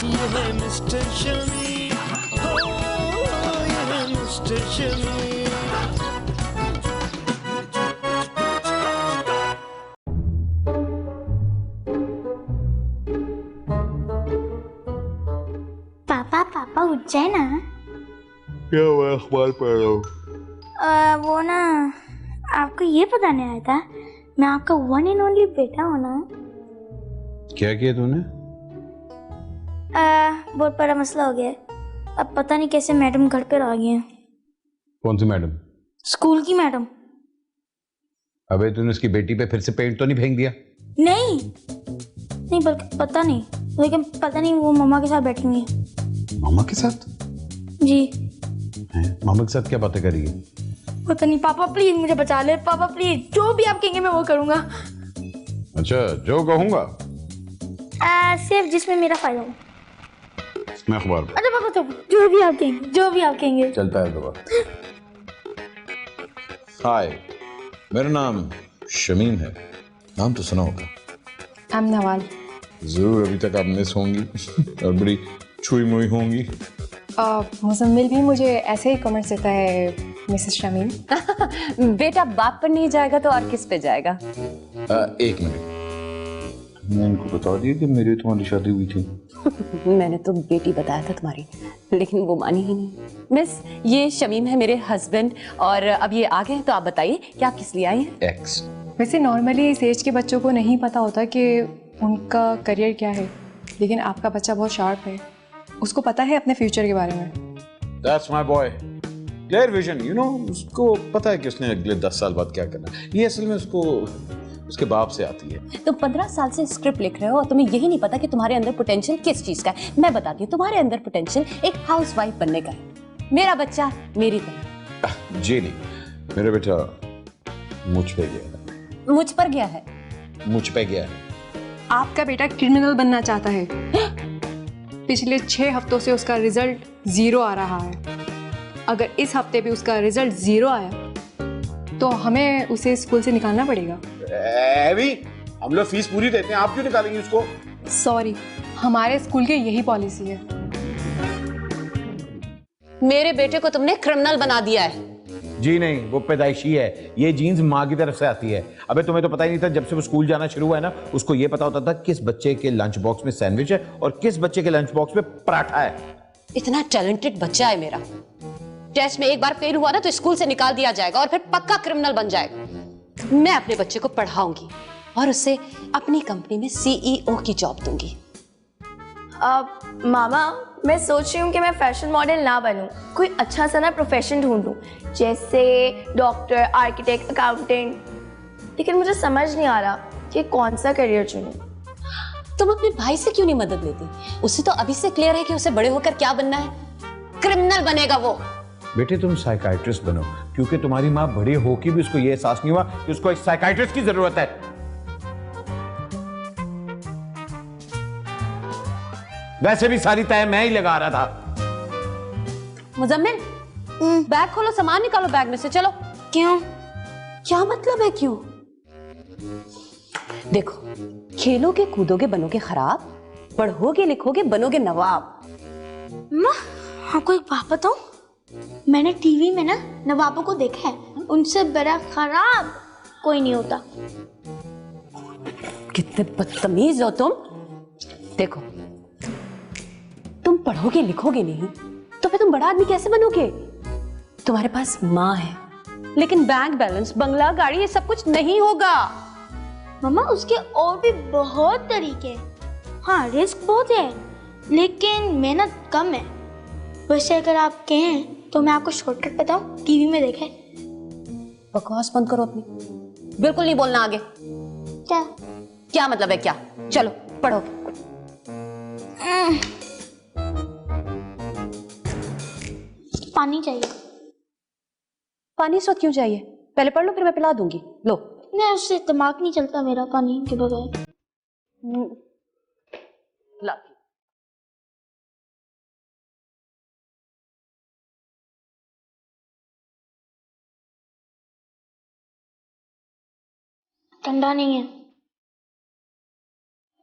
ये है मिस्टर शमी, हो ये है मिस्टर शमी। पापा पापा उठ जाए ना। क्या हुआ, अखबार पढ़ रहा हूँ। वो ना, आपको ये पता नहीं आया था मैं आपका वन एंड ओनली बेटा हूँ ना। क्या किया तूने? बहुत बड़ा मसला हो गया है। अब पता नहीं कैसे मैडम घर पर आ गई हैं। कौन सी मैडम? स्कूल की मैडम। अबे तूने उसकी बेटी पे फिर से पेंट तो नहीं फेंक दिया? नहीं नहीं, बल्कि पता नहीं, लेकिन पता नहीं वो मम्मा के साथ बैठी हुई है। मामा के साथ? जी। मामा के साथ क्या बातें कर रही है? पता नहीं। पापा प्लीज मुझे बचा ले, पापा प्लीज, जो भी आप कहेंगे मैं वो करूंगा। अच्छा, जो कहूंगा। सिर्फ जिसमें मेरा फायदा हो। मैं अखबार पढ़। अच्छा पापा, तो जो भी आप कहेंगे, जो भी आप कहेंगे। चलता है दबा। हाय, मेरा नाम शमीम है। नाम तो सुना होगा। I'm नवाल। जरूर अभी तक आप मिस होंगी और बड़ी छुई मुई होंगी। मुजम्मिल भी मुझे ऐसे ही कमेंट्स देता है मिसेस शमीम। बेटा बाप पर नहीं जाएगा तो और किस पे जाएगा? एक मिनट, मैं इनको बता दिया कि मेरी तुम्हारी शादी हुई थी। मैंने तो बेटी बताया था तुम्हारी, लेकिन वो मानी ही नहीं। मिस, ये शमीम है मेरे हस्बैंड, और अब ये आ गए हैं, तो आप बताइए क्या किस लिए आई हैं? एक्स। वैसे नॉर्मली इस एज के बच्चों को नहीं पता होता कि उनका करियर क्या है, लेकिन आपका बच्चा बहुत शार्प है, उसको पता है अपने फ्यूचर के बारे में। That's my boy. Clear vision, you know, उसको पता है कि उसने अगले 10 साल बाद क्या करना है। ये असल में उसको उसके बाप से आती है। तो 15 साल से स्क्रिप्ट लिख रहे हो और तुम्हें यही नहीं पता कि तुम्हारे अंदर पोटेंशियल किस चीज का है। मैं बताती हूँ, तुम्हारे अंदर पोटेंशियल एक हाउसवाइफ बनने का है। मेरा बच्चा मेरी तरह। जी नहीं, मेरा बेटा मुझ पे गया है। मुझ पर गया है? मुझ पे गया है। आपका बेटा क्रिमिनल बनना चाहता है। पिछले 6 हफ्तों से उसका रिजल्ट 0 आ रहा है। अगर इस हफ्ते भी उसका रिजल्ट 0 आया तो हमें उसे स्कूल से निकालना पड़ेगा। एवी, हम लोग फीस पूरी देते हैं, आप क्यों निकालेंगे उसको? सॉरी, हमारे स्कूल की यही पॉलिसी है। मेरे बेटे को तुमने क्रिमिनल बना दिया है। जी नहीं, वो पैदाइशी है, ये जीन्स माँ की तरफ से आती है। अबे तुम्हें तो पता ही नहीं था, जब से वो स्कूल जाना शुरू हुआ है ना, उसको ये पता होता था किस बच्चे के लंच बॉक्स में सैंडविच है और किस बच्चे के लंच बॉक्स में पराठा है। इतना टैलेंटेड बच्चा है मेरा। टेस्ट में एक बार फेल हुआ ना तो स्कूल से निकाल दिया जाएगा और फिर पक्का क्रिमिनल बन जाएगा। मैं अपने बच्चे को पढ़ाऊंगी और उसे अपनी कंपनी में CEO की जॉब दूंगी। मामा, मैं सोच रही हूँ कि मैं फैशन मॉडल ना बनूँ, कोई अच्छा सा ना प्रोफेशन ढूंढूं, जैसे डॉक्टर, आर्किटेक्ट, अकाउंटेंट। लेकिन मुझे समझ नहीं आ रहा कि कौन सा करियर चुनूं। तुम अपने भाई से क्यों नहीं मदद लेती? उसे तो अभी से क्लियर है कि उसे बड़े होकर क्या बनना है। क्रिमिनल बनेगा वो। बेटे तुम साइकाइट्रिस्ट बनो, क्योंकि तुम्हारी माँ बड़े होकर भी उसको ये एहसास नहीं हुआ कि उसको एक साइकाइट्रिस्ट की जरूरत है। वैसे भी सारी तय मैं ही लगा रहा था। मुजम्मिल, बैग खोलो, सामान निकालो बैग में से, चलो। क्यों? क्या मतलब है क्यों? देखो, खेलोगे कूदोगे बनोगे खराब, पढ़ोगे लिखोगे बनोगे नवाब। माँ, आपको एक बात बताऊं? मैंने टीवी में ना नवाबों को देखा है, उनसे बड़ा खराब कोई नहीं होता। कितने बदतमीज हो तुम। देखो, तुम पढ़ोगे लिखोगे नहीं तो फिर तुम बड़ा आदमी कैसे बनोगे? तुम्हारे पास माँ है, लेकिन बैंक बैलेंस, बंगला, गाड़ी, ये सब कुछ नहीं होगा। मम्मा, उसके और भी बहुत तरीके हैं। हाँ, रिस्क बहुत है, लेकिन मेहनत कम है। वैसे अगर आप कहें तो मैं आपको शॉर्टकट बताऊं, टीवी में देखा है। बकवास बंद करो अपनी, बिल्कुल नहीं बोलना आगे। क्या? क्या मतलब है क्या? चलो पढ़ो। पानी चाहिए। पानी इस वक्त क्यों चाहिए? पहले पढ़ लो, फिर मैं पिला दूंगी। लो। नहीं, उससे दिमाग नहीं चलता मेरा पानी के बगैर। ला। ठंडा नहीं है।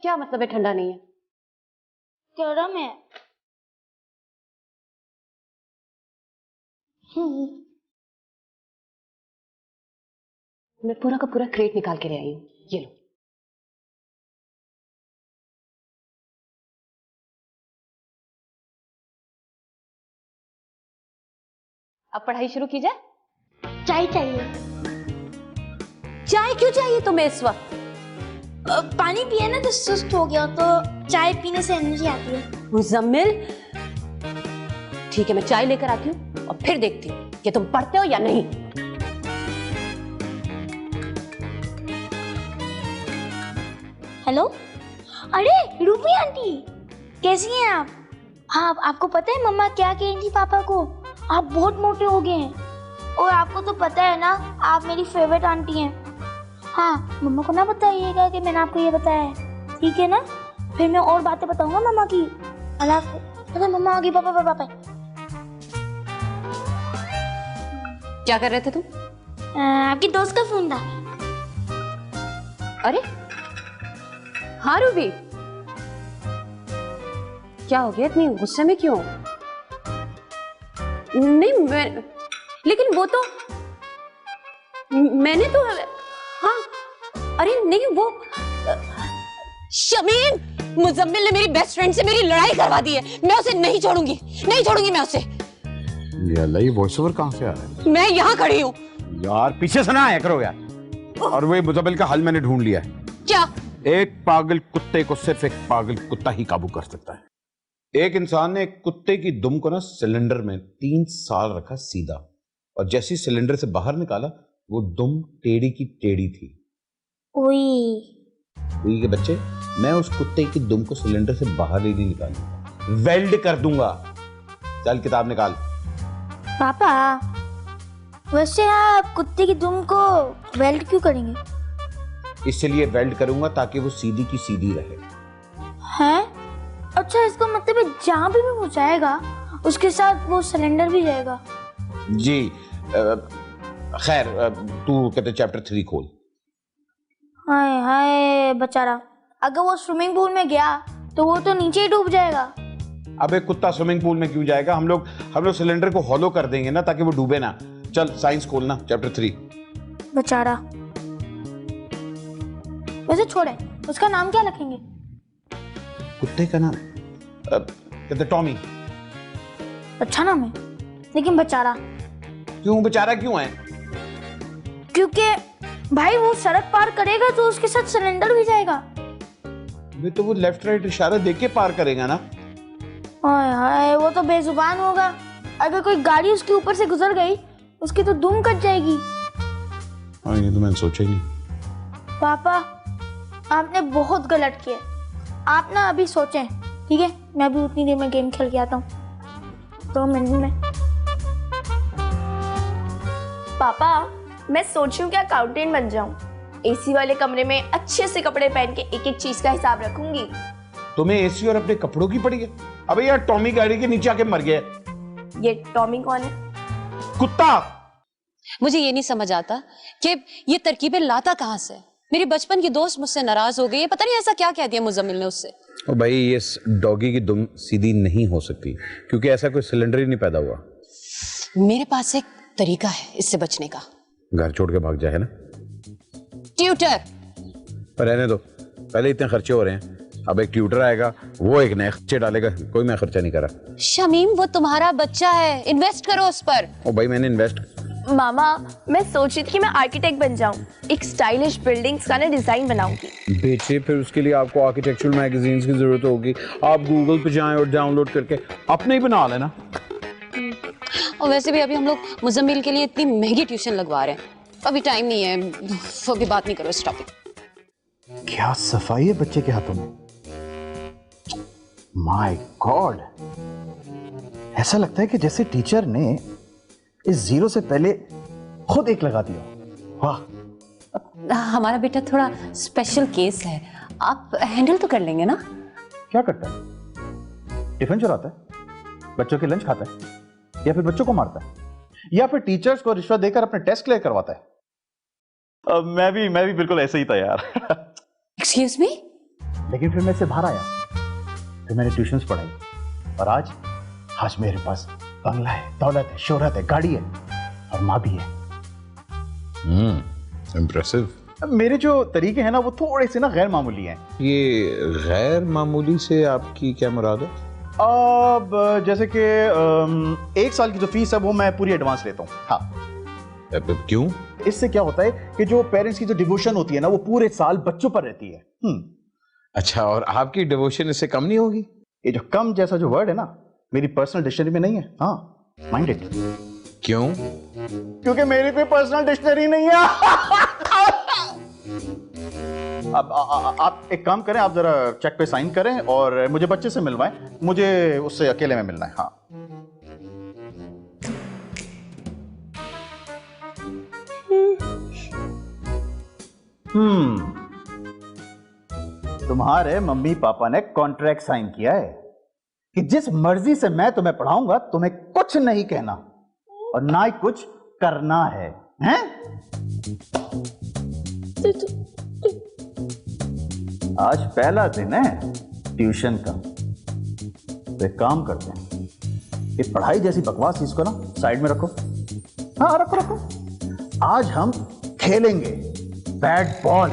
क्या मतलब है ठंडा नहीं है? गर्म है। मैं पूरा का पूरा क्रेट निकाल के ले आई हूँ, ये लो। अब पढ़ाई शुरू की जाए। चाय चाहिए। चाय क्यों चाहिए तुम्हें इस वक्त? पानी पिए ना तो सुस्त हो गया, तो चाय पीने से एनर्जी आती है। मुजम्मिल, ठीक है मैं चाय लेकर आती हूँ और फिर देखती हूँ कि तुम पढ़ते हो या नहीं। हेलो, अरे रूबी आंटी, कैसी हैं आप? हाँ, आपको पता है मम्मा क्या कह रही थी पापा को? आप बहुत मोटे हो गए हैं। और आपको तो पता है ना, आप मेरी फेवरेट आंटी हैं। हाँ, मम्मा को ना बताइएगा कि मैंने आपको ये बताया है, ठीक है ना? फिर मैं और बातें बताऊंगा मम्मा की। अल्लाह हाफ़िज़। अच्छा मम्मा आ गई, पापा पापा। क्या कर रहे थे तुम? आपकी दोस्त का फोन था। अरे हाँ रूबी, क्या हो गया, इतनी गुस्से में क्यों? नहीं मैं, लेकिन वो तो मैंने तो, हाँ अरे नहीं वो शमीम, मुजम्मिल ने मेरी बेस्ट फ्रेंड से मेरी लड़ाई करवा दी है। मैं उसे नहीं छोड़ूंगी, नहीं छोड़ूंगी मैं उसे। ये अल्लाह, ये वॉइस ओवर कहाँ से आ रहा है? मैं यहाँ खड़ी हूँ यार, पीछे से ना आया करो यार। और वो मुजम्मिल का हल मैंने ढूंढ लिया है। क्या? एक पागल कुत्ते को सिर्फ एक पागल कुत्ता ही काबू कर सकता है। एक इंसान ने एक कुत्ते की दुम को ना सिलेंडर में 3 साल रखा सीधा, और जैसे ही सिलेंडर से बाहर निकाला वो दुम टेढ़ी की टेढ़ी थी। ओई के बच्चे, मैं उस कुत्ते की दुम को सिलेंडर से बाहर ही नहीं निकालूंगा, वेल्ड कर दूंगा। चल किताब निकाल। पापा, वैसे आप कुत्ते की दुम को वेल्ड क्यों करेंगे? इसलिए वेल्ड करूंगा ताकि वो सीधी की सीधी रहे। हैं? अच्छा, इसका मतलब है जहाँ भी वो जाएगा उसके साथ वो सिलेंडर भी जाएगा। जी खैर, तू कहते चैप्टर 3 खोल। हाय हाय बेचारा, अगर वो स्विमिंग पूल में गया तो वो तो नीचे ही डूब जाएगा। अबे कुत्ता स्विमिंग पूल में क्यों जाएगा? हम लोग सिलेंडर को हॉलो कर देंगे ना ताकि वो डूबे ना। चल साइंस खोलना, चैप्टर 3। बेचारा। वैसे छोड़े, उसका नाम क्या रखेंगे? कुत्ते का नाम कहते टॉमी। अच्छा नाम है, लेकिन बेचारा। क्यों बेचारा क्यों है? क्योंकि भाई वो सड़क पार करेगा तो उसके साथ सिलेंडर भी जाएगा। वे तो वो लेफ्ट राइट इशारा देके पार करेगा ना। हाय हाय, वो तो बेजुबान होगा। अगर कोई गाड़ी उसके ऊपर से गुजर गई उसकी तो दुम कट जाएगी। हाँ, ये तो मैंने सोचा ही नहीं। पापा, आपने बहुत गलत किया। आप ना अभी सोचें, ठीक है? मैं भी उतनी देर में गेम खेल के आता हूँ, 2 मिनट में। पापा, मैं सोच रही हूँ कि अकाउंटेंट बन जाऊँ। एसी वाले कमरे में अच्छे से कपड़े पहन के एक एक चीज का हिसाब रखूंगी। तुम्हें एसी और अपने कपड़ों की पड़ी है? अबे यार, टॉमी गाड़ी के नीचे आके मर गया। ये टॉमी कौन है? कुत्ता। मुझे ये नहीं समझ आता कि ये तरकीबें लाता कहाँ से। मेरी बचपन की दोस्त मुझसे नाराज हो गई, पता नहीं ऐसा क्या कह दिया मुजम्मिल ने उससे। ओ भाई, ये डॉगी की दुम सीधी नहीं हो सकती क्योंकि ऐसा कोई सिलेंडर ही नहीं पैदा हुआ। मेरे पास एक तरीका है इससे बचने का। घर छोड़ के भाग जाए ना। ट्यूटर। पर रहने दो, पहले इतने खर्चे हो रहे हैं, अब एक ट्यूटर आएगा, वो एक नए खर्चे डालेगा। कोई मैं खर्चा नहीं करा। शमीम, वो तुम्हारा बच्चा है, इन्वेस्ट करो उस पर। ओ भाई, मैंने इन्वेस्ट। मामा, मैं सोच रही थी कि मैं आर्किटेक्ट बन जाऊं, एक स्टाइलिश बिल्डिंग्स का ना डिजाइन बनाऊंगी। बेचे, फिर उसके लिए आपको आर्किटेक्चरल मैगजीन्स की जरूरत होगी। आप गूगल पे जाएं और डाउनलोड करके अपने ही बना लेना। और वैसे भी अभी हम लोग मुजम्मिल के लिए इतनी महंगी ट्यूशन लगवा रहे हैं, अभी टाइम नहीं है, अभी बात नहीं करो इस टॉपिक। क्या सफाई है बच्चे के हाथों में। माय गॉड, ऐसा लगता है कि जैसे टीचर ने इस 0 से पहले खुद 1 लगा दिया। वाह। हमारा बेटा थोड़ा स्पेशल केस है, आप हैंडल तो कर लेंगे ना? क्या करता है? टिफिन चुराता है, बच्चों के लंच खाता है, या फिर बच्चों को मारता है, या फिर टीचर्स को रिश्वत देकर अपने टेस्ट क्लियर करवाता है? मैं भी बिल्कुल ऐसे ही था यार। Excuse me? लेकिन फिर मैं इससे बाहर आया फिर मैंने ट्यूशन्स पढ़ाई और आज मेरे पास बंगला है, दौलत है, शोहरत है, गाड़ी है और माँ भी है। इम्प्रेसिव। मेरे जो तरीके हैं ना वो थोड़े से ना गैर मामूली हैं। ये गैर मामूली से आपकी क्या मुराद है? अब जैसे कि 1 साल की जो फीस है वो मैं पूरी एडवांस लेता हूँ। हाँ। क्यों? इससे क्या होता है कि जो पेरेंट्स की जो डिवोशन होती है ना वो पूरे साल बच्चों पर रहती है। अच्छा, और आपकी डिवोशन इससे कम नहीं होगी? ये जो कम जैसा जो वर्ड है ना मेरी पर्सनल डिक्शनरी में नहीं है। हाँ, माइंड इट। क्यों? क्योंकि मेरी कोई पर्सनल डिक्शनरी नहीं है। अब आप एक काम करें, आप जरा चेक पे साइन करें और मुझे बच्चे से मिलवाएं, मुझे उससे अकेले में मिलना है। हाँ। तुम्हारे मम्मी पापा ने कॉन्ट्रैक्ट साइन किया है कि जिस मर्जी से मैं तुम्हें पढ़ाऊंगा तुम्हें कुछ नहीं कहना और ना ही कुछ करना है, हैं? आज पहला दिन है ट्यूशन का, तो एक काम करते हैं, ये पढ़ाई जैसी बकवास चीज को ना साइड में रखो। हाँ, रखो। आज हम खेलेंगे बैट बॉल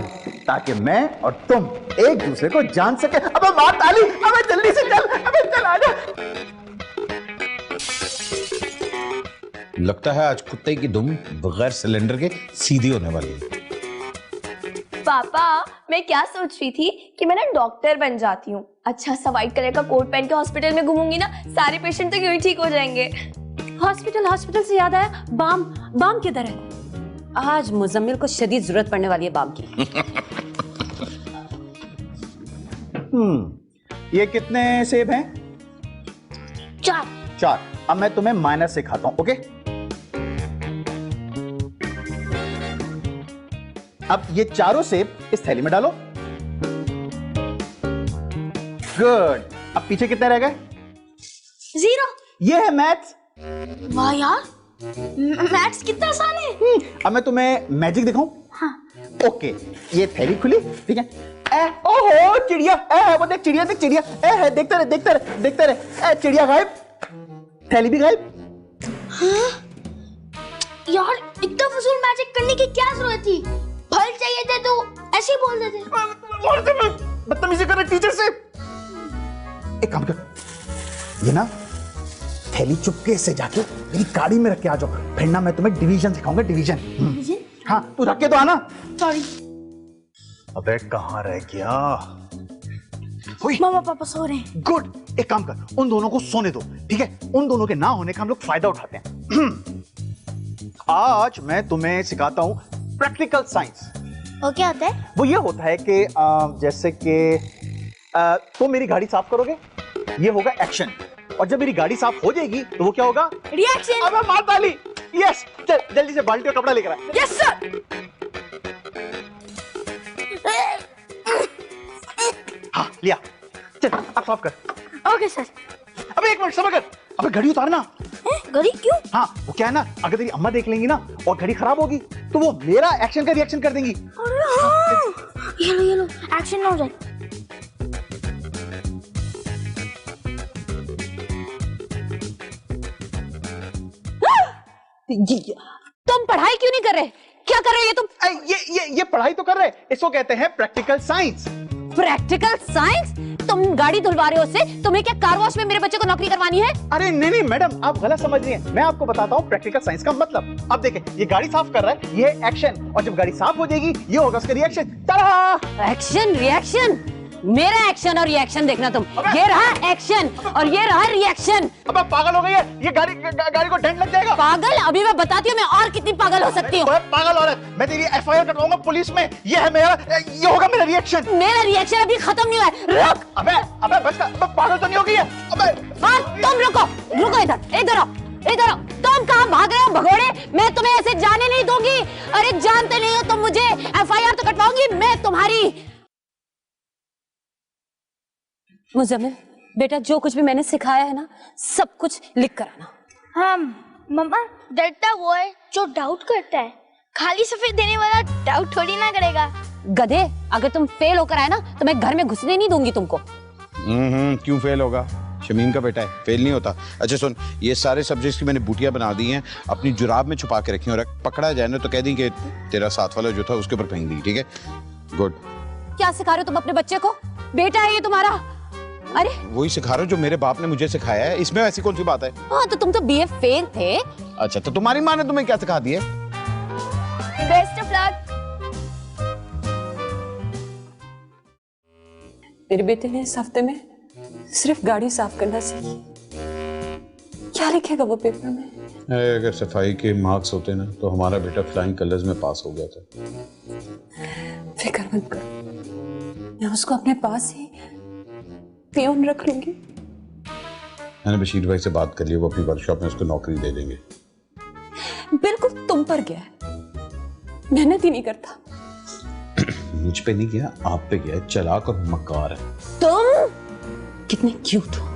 ताकि मैं और तुम एक दूसरे को जान सके। अबे मार ताली, अबे जल्दी से चल, अबे चल आजा। लगता है आज कुत्ते की दुम बगैर सिलेंडर के सीधी होने वाली है। पापा, मैं क्या सोच रही थी कि मैं ना डॉक्टर बन जाती हूँ। अच्छा सा व्हाइट कलर का कोट पहन के हॉस्पिटल में घूमूंगी ना, सारे पेशेंट तो यूं ही ठीक हो जाएंगे। हॉस्पिटल से याद आया, बाम किधर है? आज मुजम्मिल को शदीद जरूरत पड़ने वाली है बाम की। ये कितने सेब हैं? 4। अब मैं तुम्हें माइनस सिखाता हूं, ओके? अब ये चारों सेब इस थैली में डालो। गुड। अब पीछे कितने रह गए? 0। ये है मैथ्स। वाह यार, मैथ्स कितना आसान है। अब मैं तुम्हें मैजिक दिखाऊं? हाँ। ओके, ये थैली खुली, ठीक है? ओहो चिड़िया, वो देख चिड़िया, है, देखते रहे, चिड़िया गायब, थैली भी गायब। हाँ? यार इतना फजूल मैजिक करने की क्या जरूरत थी? फल चाहिए थे तो ऐसे ही बोल देते। बदतमीजी कर रहे टीचर से। एक काम कर, ये ना थैली चुपके से जाके मेरी गाड़ी में रख के आ जाओ, फिर ना मैं तुम्हें डिवीजन सिखाऊंगा। डिवीजन? हाँ, तू रख के तो आना। सॉरी। अबे कहाँ रह गया? मामा पापा सो रहे हैं। गुड। एक काम कर, उन दोनों को सोने दो, ठीक है? उन दोनों के ना होने का हम लोग फायदा उठाते हैं। आज मैं तुम्हें सिखाता हूं प्रैक्टिकल साइंस। वो क्या होता है? वो ये होता है कि जैसे कि तुम मेरी गाड़ी साफ करोगे, ये होगा एक्शन, और जब मेरी गाड़ी साफ हो जाएगी तो वो क्या होगा? रिएक्शन। अबे मार ताली। यस, चल जल्दी से बाल्टी और कपड़ा लेकर आ। Yes sir. हाँ लिया, चल अब साफ कर। Okay sir. अबे एक मिनट सब्र कर, अबे घड़ी उतारना। घड़ी क्यों? हाँ वो क्या है ना, अगर तेरी अम्मा देख लेंगी ना और घड़ी खराब होगी तो वो मेरा एक्शन का रिएक्शन कर देंगी। अरे हाँ। ये लो एक्शन ना हो जाए। तुम पढ़ाई क्यों नहीं कर रहे? क्या कर रहे हो ये तुम? ये पढ़ाई तो कर रहे, इसको कहते हैं प्रैक्टिकल साइंस। Practical science? तुम गाड़ी धुलवा रहे हो उससे? तुम्हें क्या कार वॉश में मेरे बच्चे को नौकरी करवानी है? अरे नहीं मैडम, आप गलत समझ रही हैं। मैं आपको बताता हूँ प्रैक्टिकल साइंस का मतलब। अब देखें, ये गाड़ी साफ कर रहा है, ये एक्शन, और जब गाड़ी साफ हो जाएगी ये होगा उसका रिएक्शन। Action reaction? मेरा एक्शन और रिएक्शन देखना तुम। ये रहा एक्शन और ये रहा रिएक्शन। अब पागल हो गई है, ये गाड़ी को डेंट लग जाएगा। पागल? अभी मैं बताती हूँ मैं और कितनी पागल हो सकती हूँ। पागल औरत, मैं तेरी FIR कटवाऊंगा पुलिस में। ये है मेरा, ये होगा मेरा रिएक्शन। मेरा रिएक्शन अभी खत्म नहीं हुआ है। रुक। अबे बस, पागल तो नहीं हो गई है? अबे हाँ तुम रुको इधर आओ। तुम कहाँ भाग रहे हो भगोड़े? मैं तुम्हें ऐसे जाने नहीं दूंगी। अरे जानते नहीं हो तुम मुझे, FIR तो कटवाऊंगी मैं तुम्हारी। मुजम्मिल बेटा, जो कुछ भी मैंने सिखाया है ना सब कुछ लिख कर आना। हाँ मम्मा, डरता वो है जो डाउट करता है, खाली सफेद देने वाला डाउट थोड़ी ना करेगा। गधे, अगर तुम फेल होकर आए ना तो मैं घर में घुसने नहीं दूंगी तुमको। क्यों फेल होगा? शमीम का बेटा है, फेल नहीं होता। अच्छा सुन, ये सारे सब्जेक्ट्स की मैंने बूटियां बना दी हैं, अपनी जुराब में छुपा के रखी हैं, और पकड़ा जाए ना तो कह दी कि तेरा साथ वाला जो था उसके ऊपर फेंक दी, ठीक है? गुड। क्या सिखा रहे हो तुम अपने बच्चे को? बेटा है ये तुम्हारा। अरे वही सिखा रहा हूं जो मेरे बाप ने मुझे सिखाया है, इसमें ऐसी कौन सी बात है? हाँ, तो तुम तो बीए फेल थे। अच्छा, तो तुम्हारी माँ ने तुम्हें क्या सिखा दिया? Best of luck. मेरे बेटे ने इस हफ्ते में सिर्फ गाड़ी साफ करना सीखी। क्या लिखेगा वो पेपर में? अगर सफाई के मार्क्स होते ना तो हमारा बेटा फ्लाइंग कलर्स में पास हो गया था। फिक्र मत करो, मैं उसको अपने पास ही पियोन रख लूंगी। मैंने बशीर भाई से बात कर ली, वो अपनी वर्कशॉप में उसको नौकरी दे देंगे। बिल्कुल तुम पर गया है, मेहनत ही नहीं करता। मुझ पे नहीं गया, आप पे गया। चालाक और मक्कार है। तुम कितने क्यूट हो।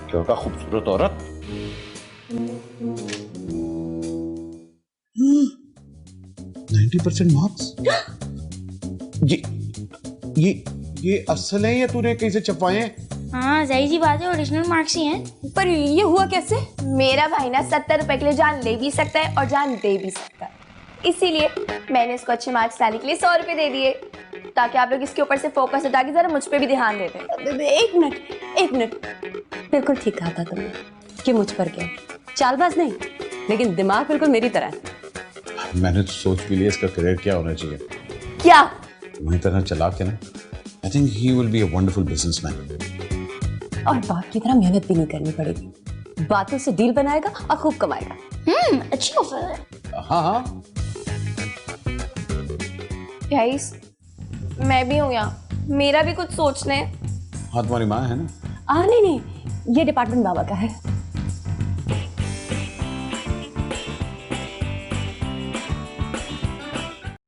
क्या का खूबसूरत औरत। 90% मार्क्स। ये असल है या तूने कहीं से छपवाए हैं? हाँ जाहिर सी बात है, ओरिजिनल मार्क्स ही हैं। पर ये हुआ कैसे? मेरा भाई ना 70 रुपए के लिए जान ले भी सकता है और जान दे भी सकता है, इसीलिए मैंने इसको अच्छे मार्क्स लाने के लिए 100 रुपए दे दिए, ताकि आप लोग इसके ऊपर से फोकस हटा के जरा मुझ पे भी ध्यान दे दें। एक मिनट, बिल्कुल ठीक कहा था तुमने कि मुझ पर क्या। चालबाज नहीं, लेकिन दिमाग बिल्कुल मेरी तरह है। मैंने तो सोच भी लिया इसका करियर क्या होना चाहिए। क्या? तुम्हारी तरह चालाक है ना। I think he will be a wonderful businessman. और बाप की तरह मेहनत भी नहीं करनी पड़ेगी, बातों से डील बनाएगा और खूब कमाएगा। अच्छी ऑफर है। हाँ। गाइस, मैं भी हूँ यहाँ, मेरा भी कुछ सोचना है। हाँ, तुम्हारी माँ है ना? नहीं, ये डिपार्टमेंट बाबा का है।